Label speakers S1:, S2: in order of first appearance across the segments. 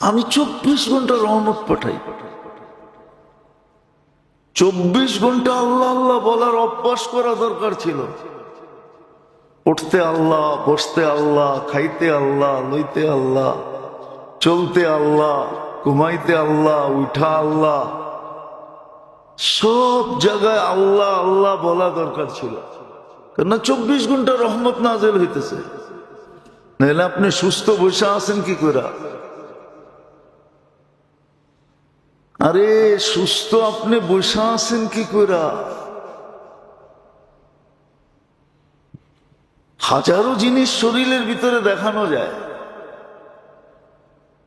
S1: আমি 24 ঘন্টা রহমত পাঠাই। 24 ঘন্টা আল্লাহ আল্লাহ বলার অভ্যাস করা দরকার ছিল। উঠতে আল্লাহ, বসতে আল্লাহ, খাইতে আল্লাহ, লইতে আল্লাহ, চলতে আল্লাহ, ঘুমাইতে আল্লাহ, উঠা আল্লাহ, সব জায়গায় আল্লাহ আল্লাহ বলা দরকার ছিল। কেননা 24 ঘন্টা রহমত নাযিল হইতেছে। নাহলে আপনি সুস্থ বসে আছেন কি করে? আরে সুস্থ আপনি বসে আছেন কি করে? হাজারো জিনিস শরীরের ভিতরে দেখানো যায়।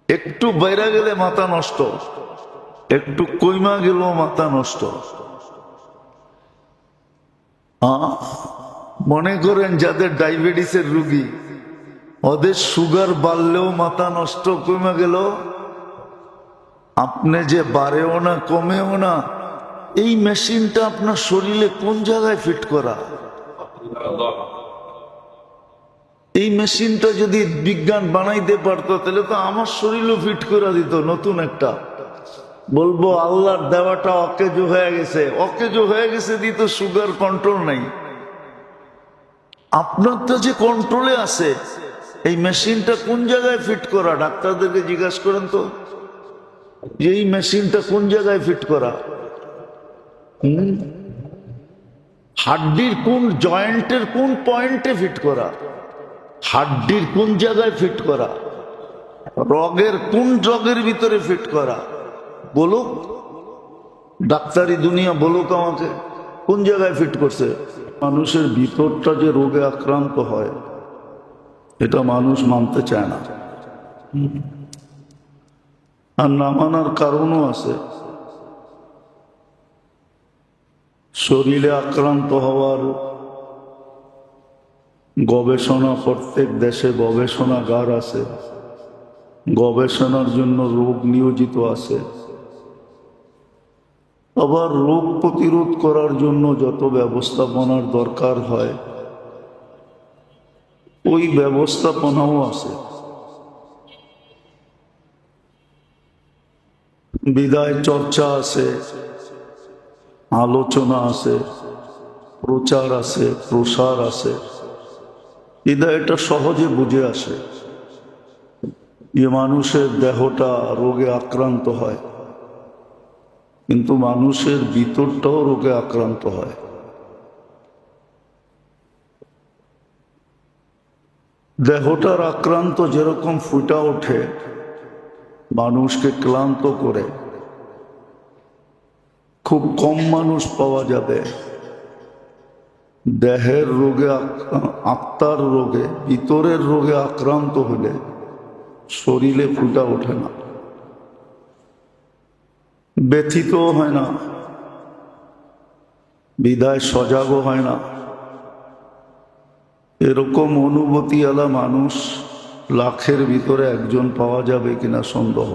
S1: একটু বাইরে গেলে মাথা নষ্ট, একটু কইমা গেল মাথা নষ্ট। মনে করেন যাদের ডায়াবেটিসের রোগী, ওদের সুগার বাড়লেও মাথা নষ্ট, কমে গেল। আপনি যে বাড়েও না কমেও না, এই মেশিনটা আপনার শরীরে কোন জায়গায় ফিট করা? এই মেশিনটা যদি বিজ্ঞান বানাইতে পারতো তাহলে তো আমার শরীরও ফিট করে দিত নতুন একটা। বলবো আল্লাহর দেওয়াটা অকেজো হয়ে গেছে, অকেজো হয়ে গেছে দিত, সুগার কন্ট্রোল নাই। আপনার তো যে কন্ট্রোলে আছে, এই মেশিনটা কোন জায়গায় ফিট করা? ডাক্তারদেরকে জিজ্ঞাসা করেন তো, যে এই মেশিনটা কোন জায়গায় ফিট করা? হাড্ডির কোন জয়েন্টের কোন পয়েন্টে ফিট করা? হাড্ডির কোন জায়গায় ফিট করা? রগের কোন রগের ভিতরে ফিট করা? বলুক ডাক্তারি দুনিয়া, বলুক আমাকে কোন জায়গায় ফিট করছে। মানুষের ভিতরটা যে রোগে আক্রান্ত হয়, এটা মানুষ মানতে চায় না। আর না মানার কারণও আছে। শরীরে আক্রান্ত হওয়ার গবেষণা, প্রত্যেক দেশে গবেষণাগার আছে, গবেষণার জন্য রোগ নিয়োজিত আছে। আবার রোগ প্রতিরোধ করার জন্য যত ব্যবস্থাপনার দরকার হয়, ওই ব্যবস্থাপনাও আছে। বিদায় চর্চা আছে, আলোচনা আছে, প্রচার আছে, প্রসার আছে। এটা সহজে বুঝে আসে যে মানুষের দেহটা রোগে আক্রান্ত হয়, কিন্তু মানুষের ভিতরটাও রোগে আক্রান্ত হয়। দেহটার আক্রান্ত যেরকম ফুটা ওঠে, মানুষকে ক্লান্ত করে, খুব কম মানুষ পাওয়া যাবে দেহের রোগে, আত্মার রোগে, ভিতরের রোগে আক্রান্ত হলে শরীরে ফুটা ওঠে না, ব্যথিতও হয় না, বিদায় সজাগও হয় না। এরকম অনুভূতিওয়ালা মানুষ লাখের ভিতরে একজন পাওয়া যাবে কিনা সন্দেহ।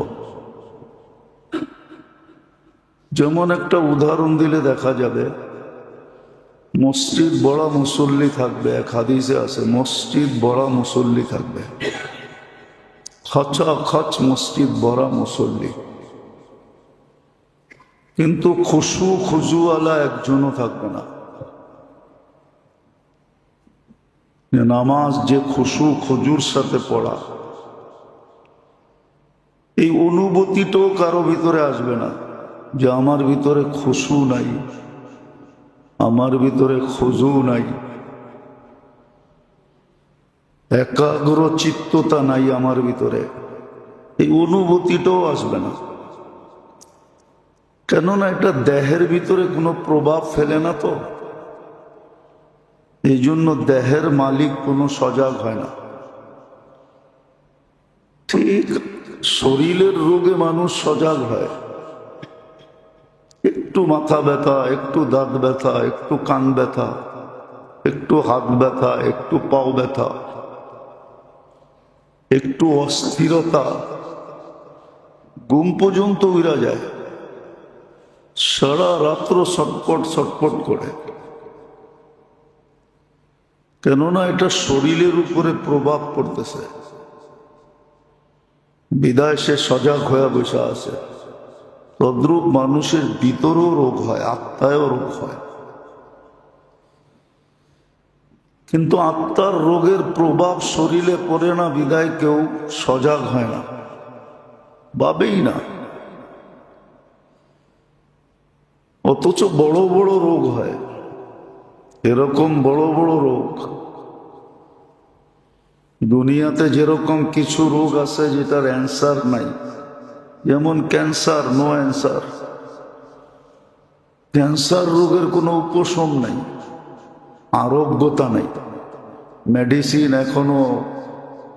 S1: যেমন একটা উদাহরণ দিলে দেখা যাবে, মসজিদ বড় মুসল্লি থাকবে, এক হাদিসে আছে মসজিদ বড় মুসল্লি থাকবে, খচ মসজিদ বড় মুসল্লি, কিন্তু খুজুওয়ালা একজনও থাকবে না। নামাজ যে খুজুর সাথে পড়া, এই অনুভূতিটাও কারো ভিতরে আসবে না যে আমার ভিতরে খুশু নাই, আমার ভিতরে খুজু নাই, একাগ্র চিত্ততা নাই আমার ভিতরে। এই অনুভূতিটাও আসবে না, কেননা এটা দেহের ভিতরে কোনো প্রভাব ফেলে না। তো এই জন্য দেহের মালিক কোনো সজাগ হয় না। ঠিক শরীরের রোগে মানুষ সজাগ হয়। একটু মাথা ব্যথা, একটু দাঁত ব্যথা, একটু কান ব্যথা, একটু হাত ব্যথা, একটু পাও ব্যথা, একটু অস্থিরতা, ঘুম পর্যন্ত উড়া যায়, সারা রাত্র ছটপট ছটপট করে। কেননা এটা শরীরের উপরে প্রভাব পড়তেছে। বিদায় সে সজাগ হয়ে বসে আছে। তদ্রূপ মানুষের ভিতরেও রোগ হয়, আত্মায়ও রোগ হয়, কিন্তু আত্মার রোগের প্রভাব শরীরে পড়ে না বিদায় কেউ সজাগ হয় না, ভাবেই না। অথচ বড় বড় রোগ হয়, এরকম বড় বড় রোগ। দুনিয়াতে যেরকম কিছু রোগ আছে যেটার অ্যান্সার নাই, যেমন ক্যান্সার, নো অ্যান্সার। ক্যান্সার রোগের কোনো উপশম নাই, আরোগ্যতা নেই, মেডিসিন এখনো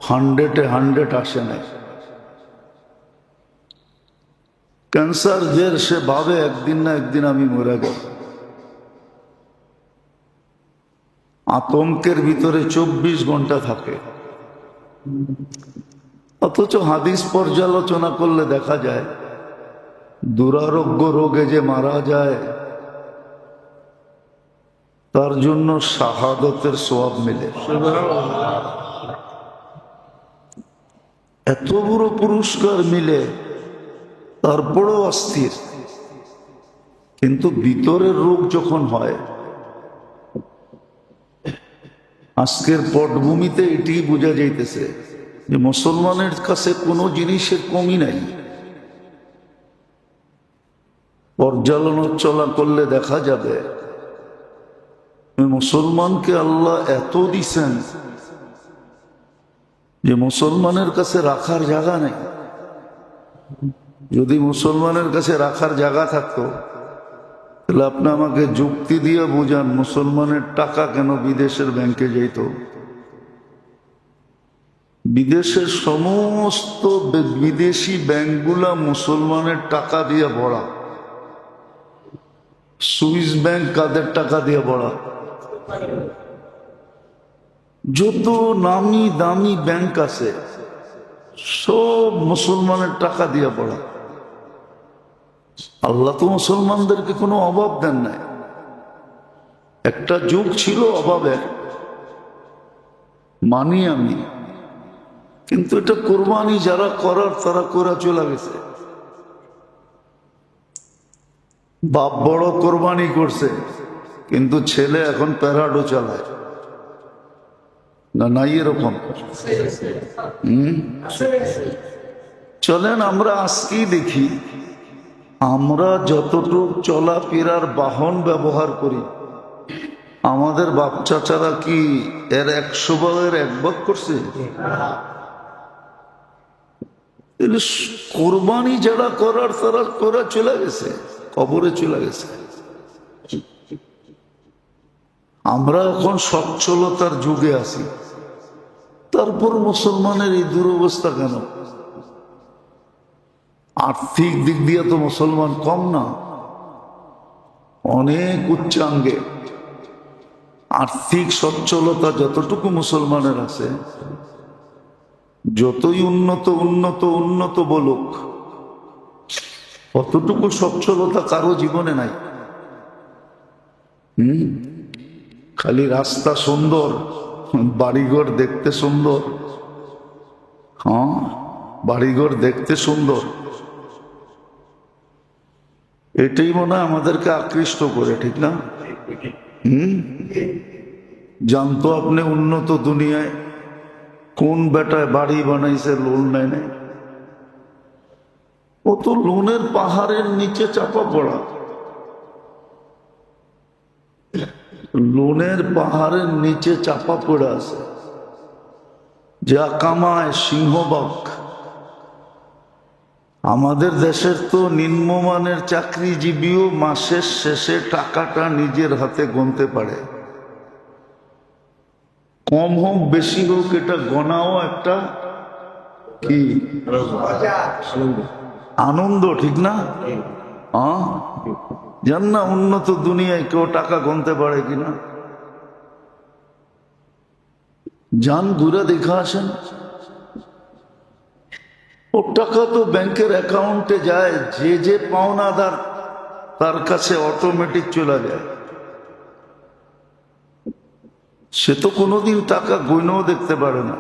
S1: 100-এ 100 আসে নাই। ক্যান্সার যে সে ভাবে একদিন না একদিন আমি মরে গেল, আতঙ্কের ভিতরে 24 ঘন্টা থাকে। অথচ হাদিস পর্যালোচনা করলে দেখা যায় দুরারোগ্য রোগে যে মারা যায় তার জন্য শাহাদতের সওয়াব মিলে। এত বড় পুরস্কার মিলে, তারপরেও অস্থির। কিন্তু ভিতরের রোগ যখন হয়, আজকের পটভূমিতে এটি বোঝা যাইতেছে যে মুসলমানের কাছে কোনো জিনিসের কমি নাই। পর্যালোচনা করলে দেখা যাবে মুসলমানকে আল্লাহ এত দিছেন যে মুসলমানের কাছে রাখার জায়গা নেই। যদি মুসলমানের কাছে রাখার জায়গা থাকতো তাহলে আপনি আমাকে যুক্তি দিয়ে বুঝান মুসলমানের টাকা কেন বিদেশের ব্যাংকে যেত? বিদেশের সমস্ত বিদেশি ব্যাংকগুলা মুসলমানের টাকা দিয়ে ভরা। সুইস ব্যাংক কাদের টাকা দিয়ে ভরা? যত নামি দামি ব্যাংক আছে সব মুসলমানের টাকা দিয়ে পড়া। আল্লাহ তো মুসলমানদেরকে কোনো অভাব দেন নাই। একটা যুগ ছিল অভাবের, মানি আমি, কিন্তু এটা কোরবানি যারা করার তারা করে চলে গেছে। বাপ বড় কোরবানি করছে, কিন্তু ছেলে এখন প্যারাডো চালায় না? নাই এরকম? চলেন আমরা আজকেই দেখি, আমরা যতটুক চলাফেরার বাহন ব্যবহার করি, আমাদের বাপ চাচারা কি এর 100 ভাগের 1 ভাগ করছে? কোরবানি যারা করার তারা করে চলে গেছে, কবরে চলে গেছে। আমরা এখন সচ্ছলতার যুগে আছি, তারপর মুসলমানের এই দুরবস্থা কেন? আর্থিক দিক দিয়ে তো মুসলমান কম না, অনেক উচ্চাঙ্গে। আর্থিক সচ্ছলতা যতটুকু মুসলমানের আছে, যতই উন্নত উন্নত উন্নত বলুক, অতটুকু সচ্ছলতা কারো জীবনে নাই। খালি রাস্তা সুন্দর, বাড়িঘর দেখতে সুন্দর, হ্যাঁ বাড়িঘর দেখতে সুন্দর, এটাই মনে হয় আমাদেরকে আকৃষ্ট করে, ঠিক না? জানতো আপনি উন্নত দুনিয়ায় কোন বেটায় বাড়ি বানাইছে লোন নেয় নাই? ও তো লোনের পাহাড়ের নিচে চাপা পড়া, লোনের পাহাড়ের নিচে চাপা পড়ে আছে। যা কামায় সিংহবাগ। আমাদের দেশের তো নিম্নমানের চাকরিজীবীও মাসের শেষে টাকাটা নিজের হাতে গুনতে পারে। কম হোক বেশি হোক, এটা গনাও একটা কি আনন্দ, ঠিক না? জান না উন্নত দুনিয়ায় কেউ টাকা গুনতে পারে কিনা? যান ঘুরে দেখা আসেন। ও টাকা তো ব্যাংকের অ্যাকাউন্টে যায়, যে যে পাওনাদার তার কাছে অটোমেটিক চলে যায়। সে তো কোনোদিন টাকা গইনেও দেখতে পারে না।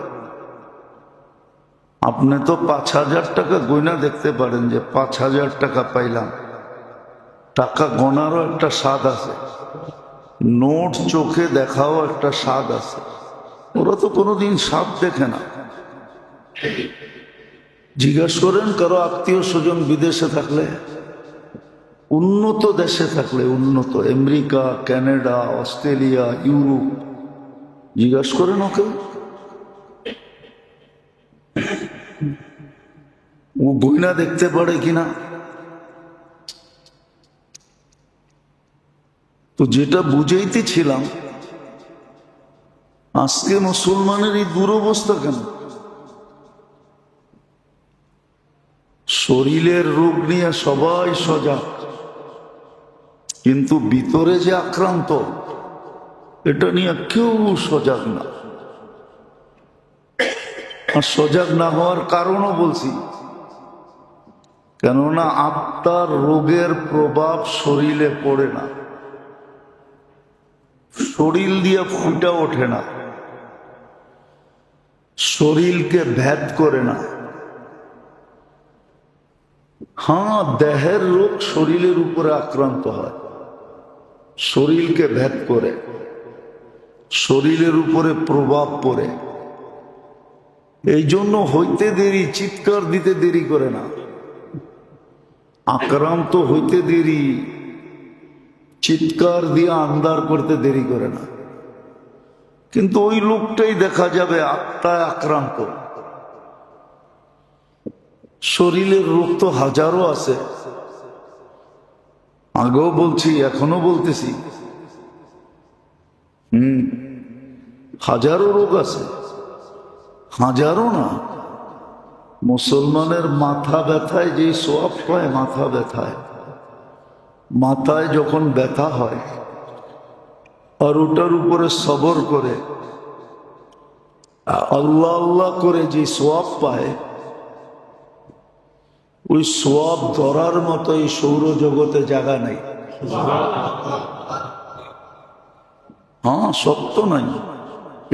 S1: আপনি তো 5,000 টাকা গয়না দেখতে পারেন যে 5,000 টাকা পাইলাম, টাকা গণারও একটা স্বাদ আছে, নোট চোখে দেখাও একটা স্বাদ আছে। ওরা তো কোনোদিন স্বাদ দেখে না। জিজ্ঞাসা করেন কারো আত্মীয় স্বজন বিদেশে থাকলে, উন্নত দেশে থাকলে, উন্নত আমেরিকা, কানাডা, অস্ট্রেলিয়া, ইউরোপ, জিজ্ঞাসা করেন ওকে, ও গয়না দেখতে পারে কিনা। তো যেটা বুঝাইতেছিলাম, আজকে মুসলমানের এই দুরবস্থা কেন? শরীরের রোগ নিয়ে সবাই সজাগ, কিন্তু ভিতরে যে আক্রান্ত এটা নিয়ে কেউ সজাগ না। আর সজাগ না হওয়ার কারণও বলছি, কেননা আত্মার রোগের প্রভাব শরীরে পড়ে না, শরীর দিয়ে ফুটা ওঠে না, শরীরকে ভেদ করে না। হ্যাঁ, দেহের রোগ শরীরের উপরে আক্রান্ত হয়, শরীরকে ভেদ করে, শরীরের উপরে প্রভাব পড়ে। এই জন্য হইতে দেরি, চিৎকার দিতে দেরি করে না। আক্রান্ত হইতে দেরি, চিৎকার দিয়ে আন্দার করতে দেরি করে না। কিন্তু ওই লোকটাই দেখা যাবে আত্মায় আক্রান্ত। শরীরের রোগ তো হাজারো আছে, আগেও বলছি এখনো বলতেছি। হাজারো রোগ আছে, হাজারো না। মুসলমানের মাথা ব্যথায় যে সোয়াব পায়, মাথা ব্যথায়, মাথায় যখন ব্যথা হয় আর ওটার উপরে সবর করে আল্লাহ আল্লাহ করে যে সোয়াব পায়, ওই সোয়াব ধরার মতো এই সৌরজগতে জায়গা নাই। হ্যাঁ, সত্য নাই,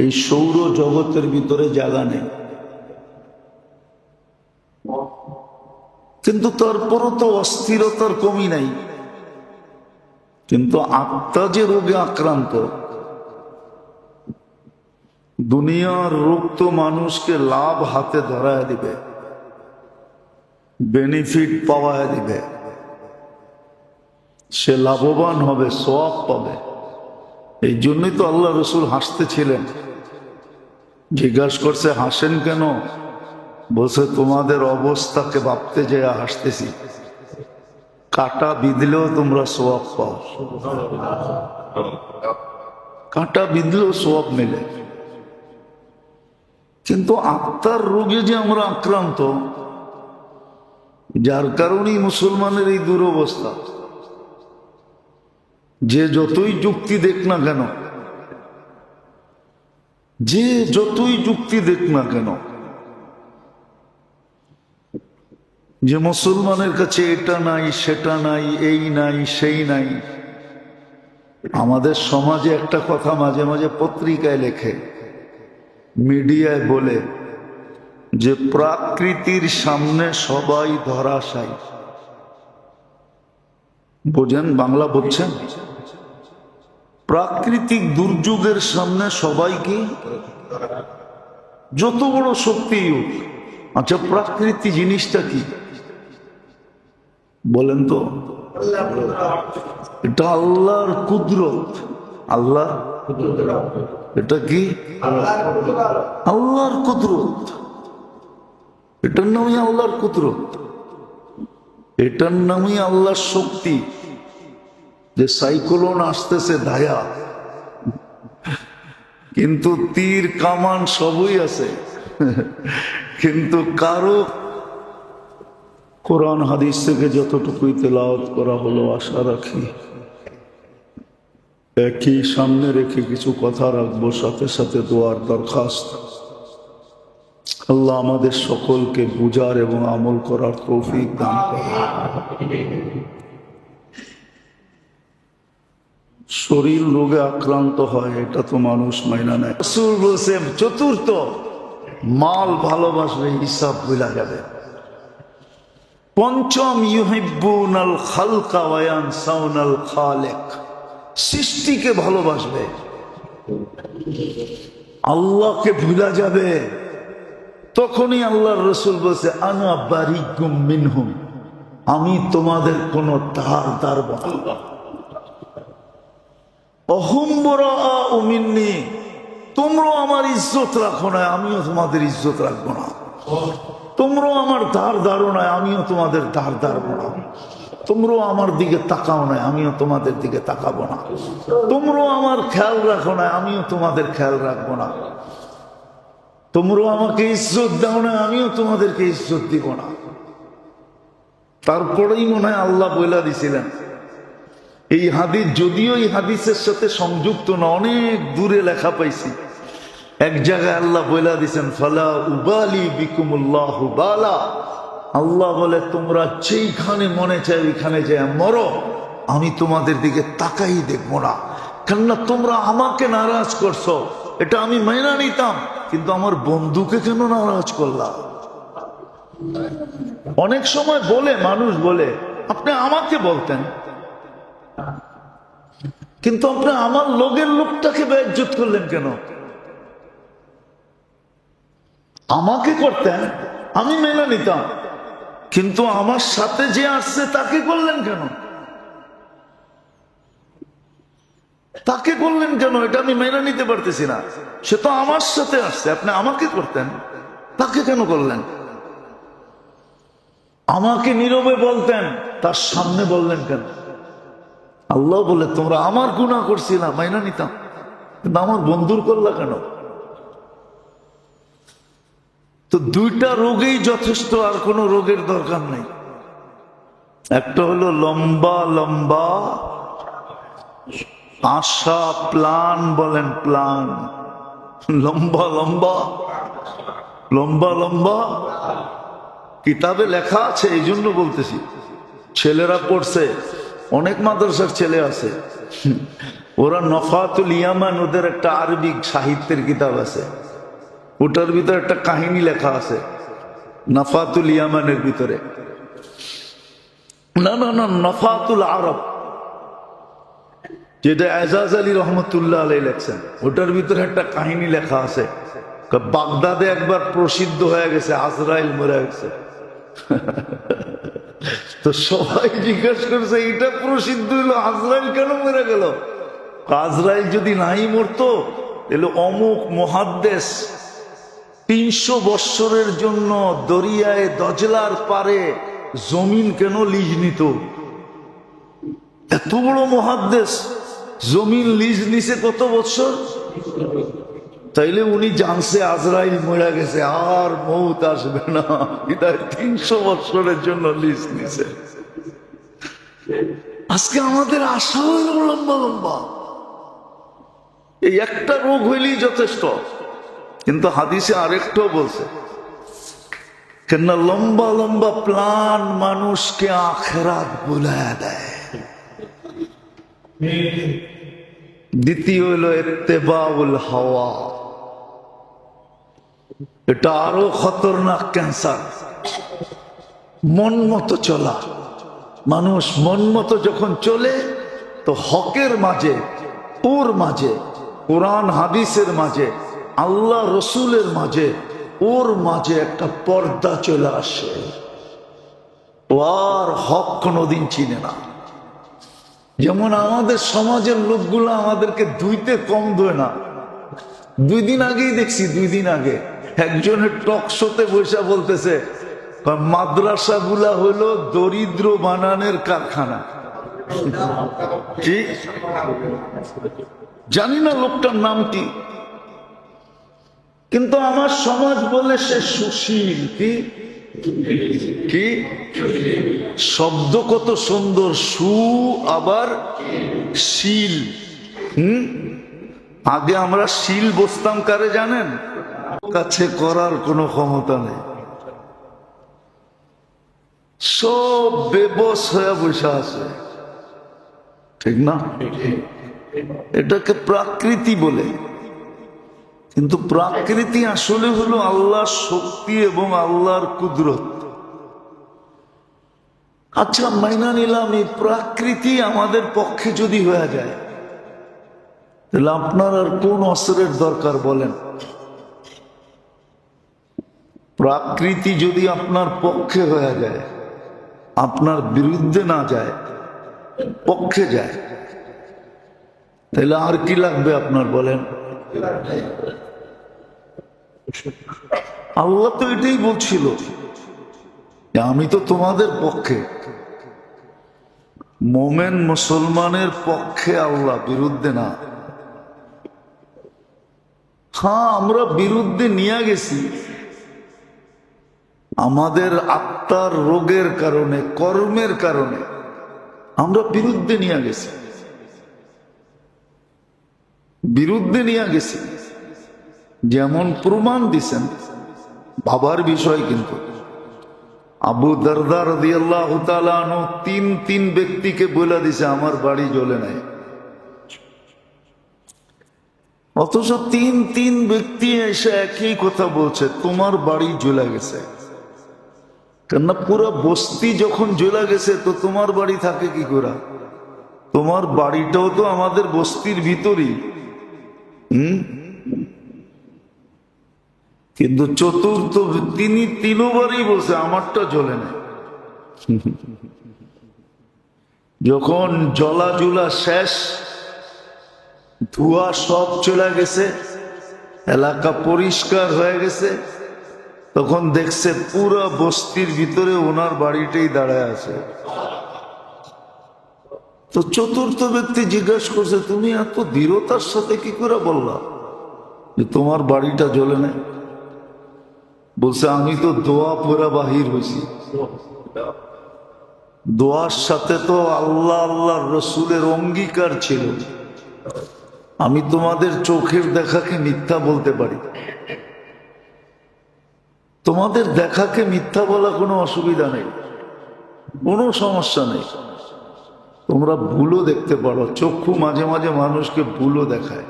S1: এই সৌর জগতের ভিতরে জায়গা নেই। কিন্তু তারপরও তো অস্থিরতার কমি নাই। কিন্তু আত্মা যে রোগে আক্রান্ত, দুনিয়ার রোগ তো মানুষকে লাভ হাতে ধরায় দিবে, বেনিফিট পাওয়ায় দিবে, সে লাভবান হবে, সওয়াব পাবে। এই জন্যই তো আল্লাহ রসুল হাসতেছিলেন। জিজ্ঞাসা করছে হাসেন কেন? বলছে তোমাদের অবস্থাকে ভাবতে যে হাসতেছি। কাঁটা বিঁধলেও তোমরা সওয়াব পাও, কাঁটা বিঁধলেও সওয়াব মেলে। কিন্তু আত্মার রোগে যে আমরা আক্রান্ত, যার কারণেই মুসলমানের এই দুরবস্থা। যে যতই যুক্তি দেখ না কেন, যে যতই যুক্তি দেখ না কেন, যে মুসলমানের কাছে এটা নাই, সেটা নাই, এই নাই, সেই নাই। আমাদের সমাজে একটা কথা মাঝে মাঝে পত্রিকায় লেখে, মিডিয়ায় বলে যে প্রকৃতির সামনে সবাই ধরাশায়ী। বোঝেন, বাংলা বলছেন? প্রাকৃতিক দুর্যোগের সামনে সবাই কি, যত বড় শক্তি হোক। আচ্ছা, প্রাকৃতিক জিনিসটা কি বলেন তো? এটা আল্লাহর কুদরত। আল্লাহ, এটা কি? আল্লাহর কুদরত। এটার নামই আল্লাহর কুদরত, এটার নামই আল্লাহর শক্তি। যে সাইক্লোন আসতেছে ধায়া, কিন্তু তীর কামান সবই আছে, কিন্তু কারো কোরআন হাদিস থেকে যতটুকুই তেলাওয়াত করা হলো, আশা রাখি একই সামনে রেখে কিছু কথা রাখবো, সাথে সাথে দোয়ার দরখাস্ত। আল্লাহ আমাদের সকলকে বুঝার এবং আমল করার তৌফিক দান করে। শরীর রোগে আক্রান্ত হয়, এটা তো মানুষ মাইনা নেয়। রাসূল বলেছেন চতুর্থ, মাল ভালোবাসবে, হিসাব ভুলা যাবে। পঞ্চম, ইউহিব্বুনাল খালকা ওয়া ইয়ানসাউনাল খালিক, সৃষ্টিকে ভালোবাসবে, আল্লাহকে ভুলা যাবে। তখনই আল্লাহর রাসূল বলছে, আনা বারিকুম মিনহুম, আমি তোমাদের কোনো ধার ধারব না। অহুম বরাআউ মিন্নী, তোমরাও আমার ইজ্জত রাখো না, আমিও তোমাদের ইজ্জত রাখবো না। তোমরাও আমার ধার ধারো না, আমিও তোমাদের ধার ধারবো না। তোমরাও আমার দিকে তাকাও না, আমিও তোমাদের দিকে তাকাবো না। তোমরাও আমার খেয়াল রাখো না, আমিও তোমাদের খেয়াল রাখবো না। তোমরাও আমাকে ইজ্জত দাও না, আমিও তোমাদেরকে ইজ্জত দিব না। তারপরেই মনে হয় আল্লাহ বইলা দিছিলেন এই হাদিস, যদিও এই হাদিসের সাথে সংযুক্ত না, অনেক দূরে লেখা পাইছি। এক জায়গায় আল্লাহ বইলা দিছেন, ফালা উবালি বিকুমুল্লাহু বালা, আল্লাহ বলে তোমরা যেইখানে মনে চায় ওইখানে যায় মরো, আমি তোমাদের দিকে তাকাই দেখবো না। কেননা তোমরা আমাকে নারাজ করছো, এটা আমি মেনে নিতাম, কিন্তু আমার বন্ধুকে কেন নারাজ করলা? অনেক সময় বলে, মানুষ বলে আপনি আমাকে বলতেন, কিন্তু আপনি আমার লোকের লোকটাকে বেইজ্জত করলেন কেন? আমাকে করতেন, আমি মেনে নিতাম, কিন্তু আমার সাথে যে আসছে তাকে করলেন কেন? তাকে করলেন কেন? এটা আমি মেনে নিতে পারতেছি না। সে তো আমার সাথে আসছে, আপনি আমাকে করতেন, তাকে কেন করলেন? আমাকে নীরবে বলতেন, তার সামনে বললেন কেন? আল্লাহ বলে তোমরা আমার গুনাহ করছিলাম, মাইনা নিতাম, কিন্তু আমার বন্ধুর করলা কেন? তো দুইটা রোগেই যথেষ্ট, আর কোনো রোগের দরকার নেই। একটা হলো লম্বা লম্বা আশা, প্লান, বলেন প্লান, লম্বা লম্বা লম্বা লম্বা কিতাবে লেখা আছে, এই জন্য বলতেছি। ছেলেরা পড়ছে, অনেক মাদ্রাসার ছেলে আছে, ওরা নফাতুল ইয়ামান, ওদের একটা আরবি সাহিত্যের কিতাব আছে, ওটার ভিতরে একটা কাহিনী লেখা আছে নফাতুল ইয়ামানের ভিতরে। না না না, নফাতুল আরব, যেটা এজাজ আলী রহমতুল্লাহ আলাই লেখছেন, ওটার ভিতরে একটা কাহিনী লেখা আছে। বাগদাদে একবার প্রসিদ্ধ হয়ে গেছে, আজরাইল মরে গেছে। তো সবাই জিজ্ঞেস করছে, এটা প্রসিদ্ধ হলো, আজরাইল কেন মরে গেল? আজরাইল যদি নাই মরতো, তাহলে অমুক মুহাদ্দিস 300 বৎসরের জন্য দরিয়ায় দজলার পারে জমিন কেন লিজ নিত? এত বড় মুহাদ্দিস জমিন লিজ নিছে কত বৎসর? তাইলে উনি জানছে আজরাইল মরে গেছে, আর মৌত আসবে না, এটা 300 বৎসরের জন্য লিজ নিছে। আজকে আমাদের আশা হইল লম্বা লম্বা, এই একটা রোগ হইলেই যথেষ্ট। কিন্তু হাদিসে আরেকটাও বলছে, কেননা লম্বা লম্বা প্লান মানুষকে আখিরাত ভুলায়া দেয়। দ্বিতীয় হলো ইত্তেবাউল হাওয়া, এটা আরো খতরনাক ক্যান্সার। মন মতো চলা, মানুষ মন মতো যখন চলে, তো হকের মাঝে, ওর মাঝে, কোরআন হাদিসের মাঝে, আল্লাহ রসুলের মাঝে, ওর মাঝে একটা পর্দা চলে আসে, ও আর হক কোনোদিন চিনে না। যেমন আমাদের সমাজের লোকগুলো আমাদেরকে ধুইতে কম ধোয় না। 2 দিন আগেই দেখছি, 2 দিন আগে একজনের টক শোতে বসে বলতেছে, মাদ্রাসা গুলা হলো দরিদ্র বানানের কারখানা। কি জানি না লোকটার নাম কি, কিন্তু আমার সমাজ বলে সে সুশীল। কি কি শব্দ কত সুন্দর, সু আবার শীল। আগে আমরা শীল বসতাম কারে জানেন? কাছে করার কোনো ক্ষমতা নেই, সব বেবস হয়ে বসে আছে, ঠিক না? এটাকে প্রাকৃতি বলে, কিন্তু প্রাকৃতি আসলে হলো আল্লাহর শক্তি এবং আল্লাহর কুদরত। আচ্ছা, মাইনা নিলাম এই প্রাকৃতি আমাদের পক্ষে যদি হয়ে যায়, তাহলে আপনার আর কোন অস্ত্রের দরকার বলেন? প্রাকৃতি যদি আপনার পক্ষে হয়ে যায়, আপনার বিরুদ্ধে না যায়, পক্ষে যায়, তাহলে আর কি লাগবে আপনার বলেন? আল্লাহ তো এটাই বলছিল যে আমি তো তোমাদের পক্ষে। মোমেন মুসলমানের পক্ষে আল্লাহ, বিরুদ্ধে না। হ্যাঁ, আমরা বিরুদ্ধে নিয়ে গেছি আমাদের আত্মার রোগের কারণে, কর্মের কারণে আমরা বিরুদ্ধে নিয়ে গেছি, বিরুদ্ধে নিয়ে গেছি। যেমন প্রমাণ দিছেন বাবার বিষয়, কিন্তু আবু দারদা রাদিয়াল্লাহু তাআলা আনহু তিন ব্যক্তিকে বলে দিছে আমার বাড়ি জ্বলে নাই, অথচ তিন ব্যক্তি এসে একই কথা বলছে তোমার বাড়ি জ্বলে গেছে। কেননা পুরো বস্তি যখন জ্বলে গেছে তো তোমার বাড়ি থাকে কি করে? তোমার বাড়িটাও তো আমাদের বস্তির ভিতরই। কিন্তু চতুর্থ তিনি তিনবারই বলছে আমারটা জ্বলে না। যখন জলাজুলা শেষ, ধোঁয়া সব চলে গেছে, এলাকা পরিষ্কার হয়ে গেছে, তখন দেখছে পুরো বস্তির ভিতরে ওনার বাড়িটাই দাঁড়ায় আছে। তো চতুর্থ ব্যক্তি জিজ্ঞাসা করছে তুমি এত দৃঢ়তার সাথে কি করে বললা যে তোমার বাড়িটা জ্বলে নাই? বলছে আমি তো দোয়া পড়া বাহির হয়েছি, দোয়ার সাথে তো আল্লাহ আল্লাহর রসুলের অঙ্গীকার ছিল। আমি তোমাদের চোখের দেখাকে মিথ্যা বলতে পারি, তোমাদের দেখাকে মিথ্যা বলা কোনো অসুবিধা নেই, কোনো সমস্যা নেই। তোমরা ভুলও দেখতে পারো, চক্ষু মাঝে মাঝে মানুষকে ভুলও দেখায়,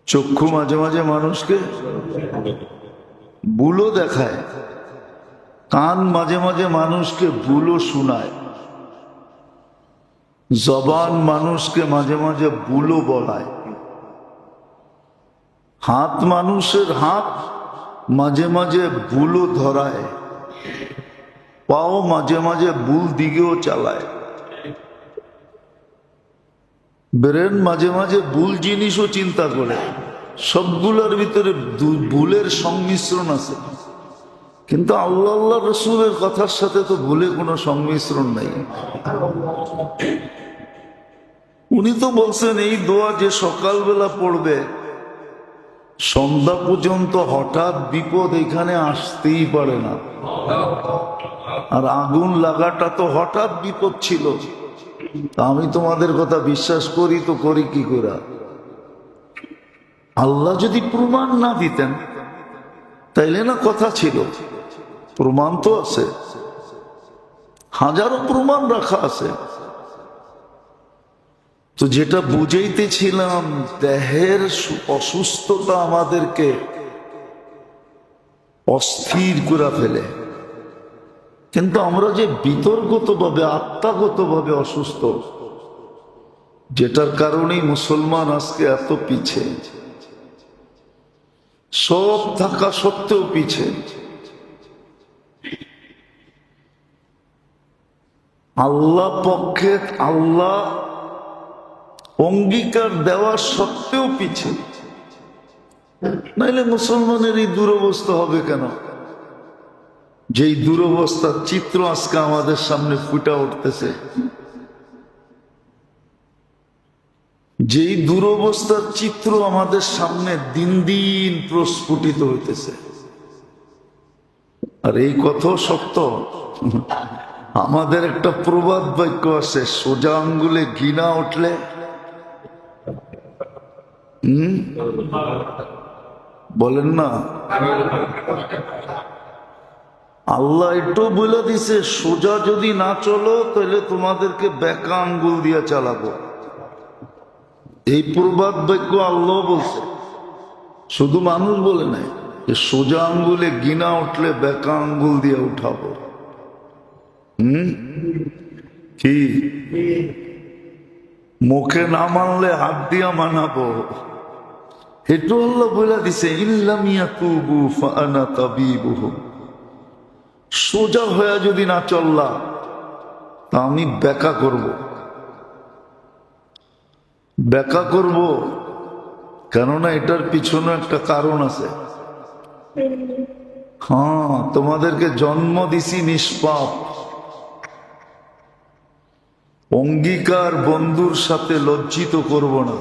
S1: চক্ষু মাঝে মাঝে মানুষকে ভুলও দেখায়, কান মাঝে মাঝে মানুষকে ভুলও শোনায়, জবান মানুষকে মাঝে মাঝে ভুলও বলায়, হাত মানুষের হাত মাঝে মাঝে ভুলও ধরায়, পাও মাঝে মাঝে ভুল দিকেও চালায়, ব্রেন মাঝে মাঝে ভুল জিনিসও চিন্তা করে। সবগুলোর ভিতরে ভুলের সংমিশ্রণ আছে, কিন্তু আল্লাহ আল্লাহ রসুলের কথার সাথে তো ভুলে কোনো সংমিশ্রণ নাই। উনি তো বলছেন এই দোয়া যে সকালবেলা পড়বে সন্ধ্যা পর্যন্ত হঠাৎ বিপদ এখানে আসতেই পারে না। আর আগুন লাগাটা তো হঠাৎ বিপদ ছিল। আমি তোমাদের কথা বিশ্বাস করি তো করি কি করে? আল্লাহ যদি প্রমাণ না দিতেন তাইলে না কথা ছিল, প্রমাণ তো আছে, হাজারো প্রমাণ রাখা আছে। তো যেটা বুঝাইতেছিলাম, দেহের অসুস্থতা আমাদেরকে অস্থির করে ফেলে, কিন্তু আমরা যে বিতর্কত ভাবে আত্মাগত ভাবে অসুস্থ, যেটার কারণেই মুসলমান আজকে এত পিছে, সব থাকা সত্ত্বেও পিছে। আল্লাহ পক্ষে, আল্লাহ অঙ্গীকার দেওয়া সত্ত্বেও পিছে, নাইলে মুসলমানের এই দুরবস্থা হবে কেন? যেই দুরবস্থার চিত্র আজকে আমাদের সামনে ফুটে উঠতেছে, যেই দুরবস্থার চিত্র আমাদের সামনে দিন দিন প্রস্ফুটিত হইতেছে। আর এই কথাও সত্য। আমাদের একটা প্রবাদ বাক্য আছে, সোজা আঙ্গুলে ঘৃণা উঠলে বলেন না, আল্লাহ একটু বলে দিছে সোজা যদি না চলো তাহলে তোমাদেরকে বেকা আঙ্গুল দিয়ে চালাবো। এই প্রবাদ বাক্য আল্লাহ বলছে। শুধু মানুষ বলে নাই যে সোজা আঙ্গুলে গিনা উঠলে বেকা আঙ্গুল দিয়ে উঠাবো। কি মুখে না মানলে হাত দিয়া মানাবো, এটা আল্লাহ বলে দিছে ইল্লাম ইয়াতুবু ফাআনা তাবিবুহুম। সোজা হয়ে যদি না চললা তা আমি বেকা করব, বেকা করব। কেননা এটার পিছনে একটা কারণ আছে। হ্যাঁ, তোমাদেরকে জন্ম দিছি নিষ্পাপ, অঙ্গীকার বন্ধুর সাথে লজ্জিত করব না।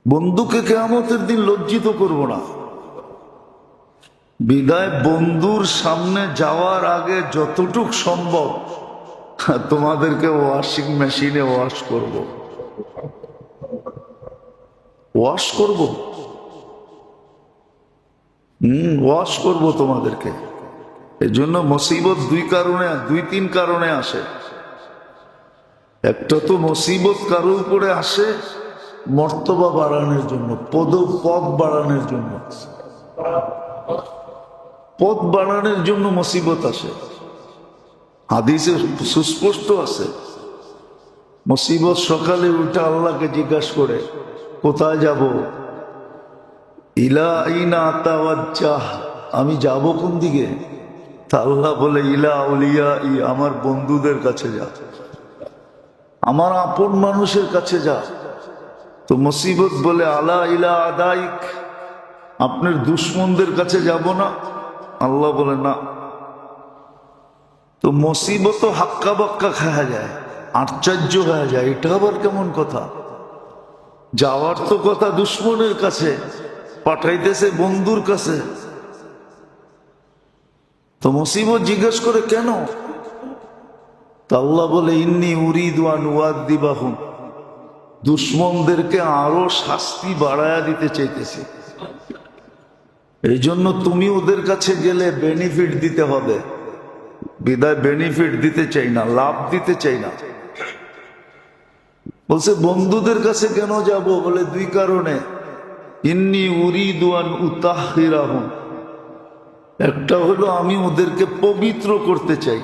S1: বন্ধুকে কিয়ামতের দিন লজ্জিত করব না। বিদায় বন্ধুর সামনে যাওয়ার আগে যতটুক সম্ভব তোমাদেরকে ওয়াশিং মেশিনে ওয়াশ করব, ওয়াশ করব, ওয়াশ করব তোমাদেরকে। এই জন্য মুসিবত দুই তিন কারণে আসে। একটা তো মুসিবত কারো উপরে আসে মর্তবা বাড়ানোর জন্য, পদ বাড়ানোর জন্য, পদ বাড়ানোর জন্য মুসিবত আসে। হাদিসে সুস্পষ্ট আছে, মুসিবত সকালে উঠে আল্লাহকে জিজ্ঞাসা করে কোথায় যাব, ইলা আইনা আতাওয়াজ্জাহ, আমি যাব কোন দিকে? তা আল্লাহ বলে ইলা আউলিয়া, আমার বন্ধুদের কাছে যা, আমার আপন মানুষের কাছে যা। তো মুসিবত বলে আলা ইলা আদাইক, আপনার দুশ্মনদের কাছে যাব না? আল্লাহ বলে না। তো মুসিবত হাক্কা বাক্কা খাওয়া যায়, আশ্চর্য হয়ে যায়, এটা আবার কেমন কথা? যাওয়ার তো কথা দুশ্মনের কাছে, পাঠাইতেছে বন্ধুর কাছে। তো মুসিবত জিজ্ঞেস করে কেন? তা আল্লাহ বলে ইন্নী উরিদু আন উআযযিবাহুম, দুশ্মনদেরকে আরো শাস্তি বাড়ায়া দিতে চাইতেছি। এই জন্য তুমি ওদের কাছে গেলে বেনিফিট দিতে হবে, বিদায় বেনিফিট দিতে চাই না, লাভ দিতে চাই না। বলছে বন্ধুদের কাছে কেন যাব? বলে দুই কারণে। ইন্নী উরিদু আন উতাহহিরাহুম, একটা হলো আমি ওদেরকে পবিত্র করতে চাই,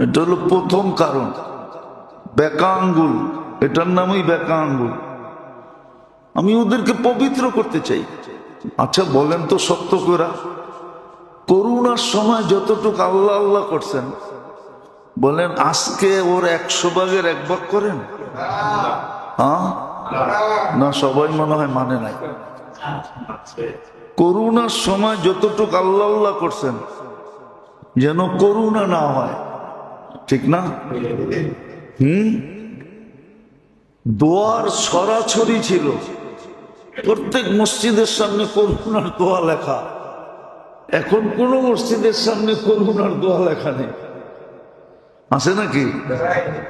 S1: এটা হলো প্রথম কারণ। বেকা আঙ্গুল, এটার নামই বেকা আঙ্গুল। আমি ওদেরকে পবিত্র করতে চাই। আচ্ছা বলেন তো সত্য করে, করুণার সময় যতটুকু আল্লাহ আল্লাহ করছেন, বলেন আজকে ওর 100 ভাগের 1 ভাগ করেন? হ্যাঁ না, সবাই মনে হয় মানে নাই। করুণার সময় যতটুকু আল্লাহ আল্লাহ করছেন যেন করুণা না হয়, ঠিক না? দোয়ার ছড়াছড়ি ছিল, প্রত্যেক মসজিদের সামনে করুণার দোয়া লেখা। এখন কোন মসজিদের সামনে করুণার দোয়া লেখা নেই, আছে নাকি?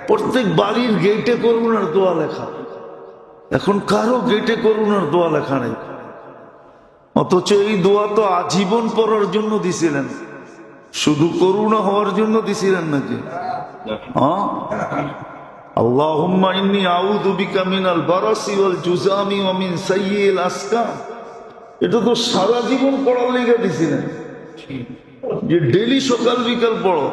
S1: প্রত্যেক বাড়ির গেটে করুণার দোয়া লেখা, এখন কারো গেটে করুণার দোয়া লেখা নেই। অথচ এই দোয়া তো আজীবন পড়ার জন্য দিছিলেন, শুধু করুণা হওয়ার জন্য দিছিলেন নাকি? হ্যাঁ, আল্লাহুম্মা ইন্নী আউযু বিকা মিনাল বারাসি ওয়াল জুযামি ওয়া মিন সাইয়্যিল আসকাম, এটা তো সারা জীবন পড়ার লেগে দিছিলেন, যে ডেইলি সকাল বিকাল পড়ো।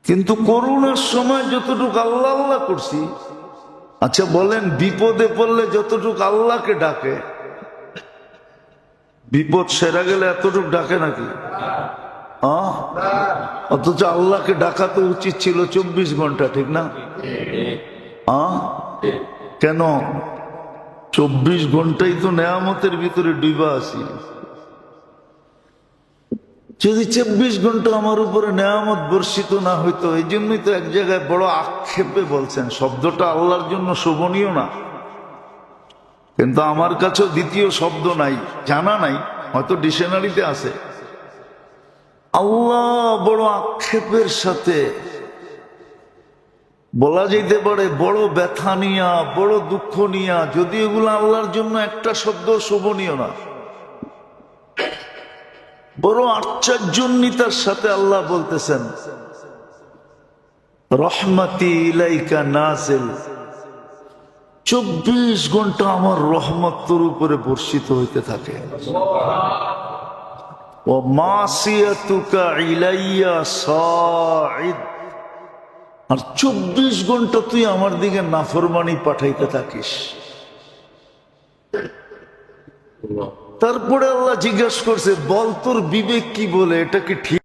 S1: কিন্তু করুণার সময় যতটুকু আল্লাহ আল্লাহ করছি, আচ্ছা বলেন বিপদে পড়লে যতটুকু আল্লাহকে ডাকে, বিপদ সেরা গেলে এতটুকু ডাকে নাকি? অথচ আল্লাহকে ডাকা তো উচিত ছিল 24 ঘন্টা, ঠিক না? কেন 24 ঘন্টাই তো নেয়ামতের ভিতরে ডুবা আছি। যদি 24 ঘন্টা আমার উপরে নেয়ামত বর্ষিত না হইতো, এই জন্যই তো এক জায়গায় বড় আক্ষেপে বলছেন, শব্দটা আল্লাহর জন্য শোভনীয় না। কিন্তু আমার কাছেও দ্বিতীয় শব্দ নাই, জানা নাই, হয়তো ডিকশনারিতে আছে। আল্লাহ বড় আক্ষেপের সাথে বলা যেতে পারে, বড় ব্যথা নিয়া, বড় দুঃখ নিয়া, যদি এগুলো আল্লাহর জন্য একটা শব্দ শোভনীয় না, বড় আশ্চর্যান্বিতার সাথে আল্লাহ বলতেছেন রহমতি ইলাইকা নাজিল, 24 ঘন্টা আমার রহমত তোর উপরে বর্ষিত হইতে থাকে। ও মাসিয়াতুকা ইলাইয়া সাঈদ, আর 24 ঘন্টা তুই আমার দিকে নাফরমানি পাঠাইতে থাকিস। তারপরে আল্লাহ জিজ্ঞাসা করছে, বল তোর বিবেক কি বলে, এটা কি ঠিক?